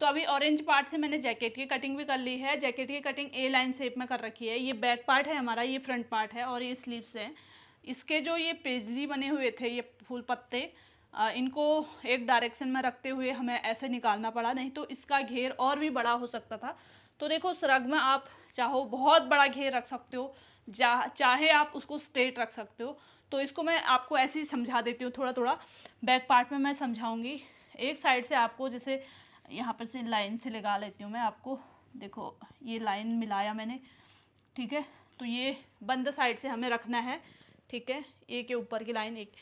तो अभी orange part से मैंने जैकेट की कटिंग भी कर ली है। जैकेट की कटिंग ए लाइन शेप में कर रखी है। ये बैक पार्ट है हमारा, ये फ्रंट पार्ट है और ये स्लीव्स हैं। इसके जो ये पेजली बने हुए थे, ये फूल पत्ते, इनको एक डायरेक्शन में रखते हुए हमें ऐसे निकालना पड़ा, नहीं तो इसका घेर और भी बड़ा हो सकता था। तो देखो उस रग में आप चाहो बहुत बड़ा घेर रख सकते हो, चाहे आप उसको स्ट्रेट रख सकते हो। तो इसको मैं आपको ऐसे ही समझा देती हूँ, थोड़ा थोड़ा बैक पार्ट में मैं समझाऊंगी। एक साइड से आपको जैसे यहाँ पर से लाइन से लगा लेती हूँ मैं आपको। देखो ये लाइन मिलाया मैंने, ठीक है। तो ये बंद साइड से हमें रखना है, ठीक है। एक के ऊपर की लाइन एक,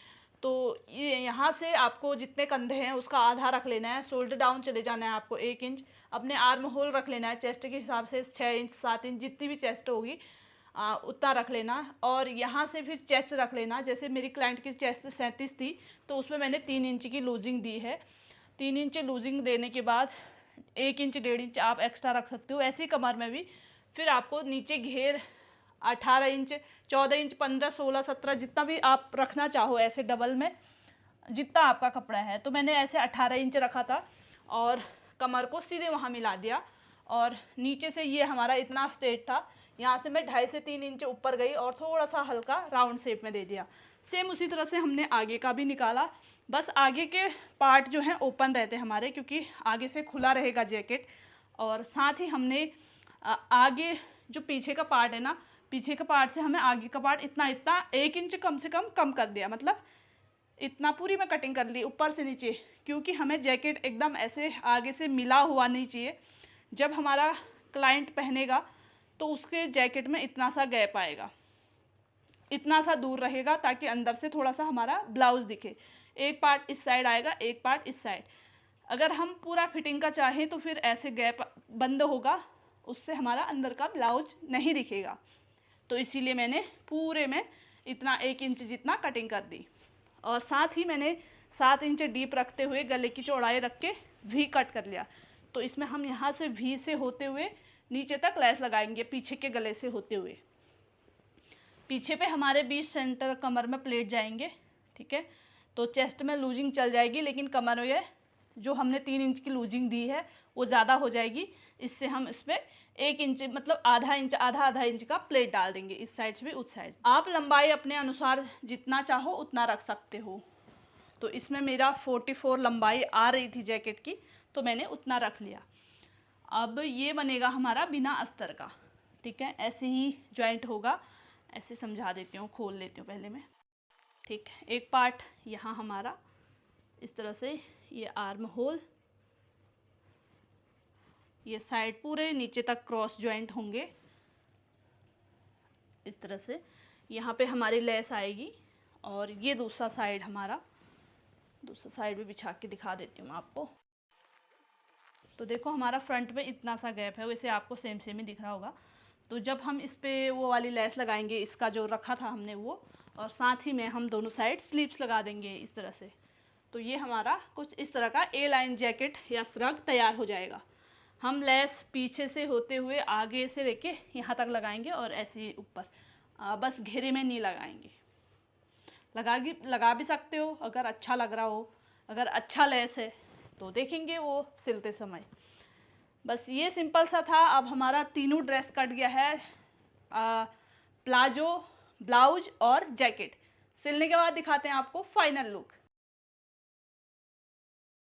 तो ये यहाँ से आपको जितने कंधे हैं उसका आधा रख लेना है। शोल्डर डाउन चले जाना है आपको 1 इंच। अपने आर्म होल रख लेना है चेस्ट के हिसाब से 6 इंच 7 इंच जितनी भी चेस्ट होगी उतना रख लेना। और यहाँ से फिर चेस्ट रख लेना। जैसे मेरी क्लाइंट की चेस्ट 37 थी तो उसमें मैंने 3 इंच की लूजिंग दी है। 3 इंच लूजिंग देने के बाद 1 इंच 1.5 इंच आप एक्स्ट्रा रख सकते हो। ऐसे ही कमर में भी फिर आपको नीचे घेर 18 इंच 14 इंच 15 16 17 जितना भी आप रखना चाहो ऐसे डबल में जितना आपका कपड़ा है। तो मैंने ऐसे 18 इंच रखा था और कमर को सीधे वहाँ मिला दिया। और नीचे से ये हमारा इतना स्ट्रेट था, यहाँ से मैं 2.5 से 3 इंच ऊपर गई और थोड़ा सा हल्का राउंड शेप में दे दिया। सेम उसी तरह से हमने आगे का भी निकाला। बस आगे के पार्ट जो हैं ओपन रहते हैं हमारे, क्योंकि आगे से खुला रहेगा जैकेट। और साथ ही हमने आगे जो पीछे का पार्ट है ना, पीछे का पार्ट से हमें आगे का पार्ट इतना इतना 1 इंच कम से कम कर दिया। मतलब इतना पूरी मैं कटिंग कर ली ऊपर से नीचे, क्योंकि हमें जैकेट एकदम ऐसे आगे से मिला हुआ नहीं चाहिए। जब हमारा क्लाइंट पहनेगा तो उसके जैकेट में इतना सा गैप आएगा, इतना सा दूर रहेगा, ताकि अंदर से थोड़ा सा हमारा ब्लाउज दिखे। एक पार्ट इस साइड आएगा, एक पार्ट इस साइड। अगर हम पूरा फिटिंग का चाहें तो फिर ऐसे गैप बंद होगा, उससे हमारा अंदर का ब्लाउज नहीं दिखेगा। तो इसीलिए मैंने पूरे में इतना 1 इंच जितना कटिंग कर दी। और साथ ही मैंने 7 इंच डीप रखते हुए गले की चौड़ाई रख के वी कट कर लिया। तो इसमें हम यहाँ से वी से होते हुए नीचे तक लेस लगाएंगे, पीछे के गले से होते हुए। पीछे पे हमारे 20 सेंटर कमर में प्लेट जाएंगे, ठीक है। तो चेस्ट में लूजिंग चल जाएगी, लेकिन कमर में जो हमने 3 इंच की लूजिंग दी है वो ज़्यादा हो जाएगी। इससे हम इसमें 1 इंच मतलब आधा इंच आधा इंच का प्लेट डाल देंगे, इस साइड से भी उस साइड। आप लंबाई अपने अनुसार जितना चाहो उतना रख सकते हो। तो इसमें मेरा 44 लंबाई आ रही थी जैकेट की, तो मैंने उतना रख लिया। अब ये बनेगा हमारा बिना अस्तर का, ठीक है। ऐसे ही जॉइंट होगा, ऐसे समझा देती हूँ, खोल लेती हूँ पहले मैं, ठीक है। एक पार्ट यहाँ हमारा इस तरह से, ये आर्म होल, ये साइड पूरे नीचे तक क्रॉस जॉइंट होंगे इस तरह से। यहाँ पे हमारी लेस आएगी। और ये दूसरा साइड हमारा, दूसरा साइड भी बिछा के दिखा देती हूँ मैं आपको। तो देखो हमारा फ्रंट में इतना सा गैप है, वैसे आपको सेम सेम ही दिख रहा होगा। तो जब हम इस पर वो वाली लेस लगाएंगे, इसका जो रखा था हमने वो, और साथ ही में हम दोनों साइड स्लीव्स लगा देंगे इस तरह से। तो ये हमारा कुछ इस तरह का ए लाइन जैकेट या श्रग तैयार हो जाएगा। हम लेस पीछे से होते हुए आगे से लेके यहाँ तक लगाएंगे और ऐसे ही ऊपर, बस घेरे में नहीं लगाएंगे। लगा भी सकते हो अगर अच्छा लग रहा हो, अगर अच्छा लेस है तो देखेंगे वो सिलते समय। बस ये सिंपल सा था। अब हमारा तीनों ड्रेस कट गया है, प्लाजो, ब्लाउज और जैकेट। सिलने के बाद दिखाते हैं आपको फाइनल लुक।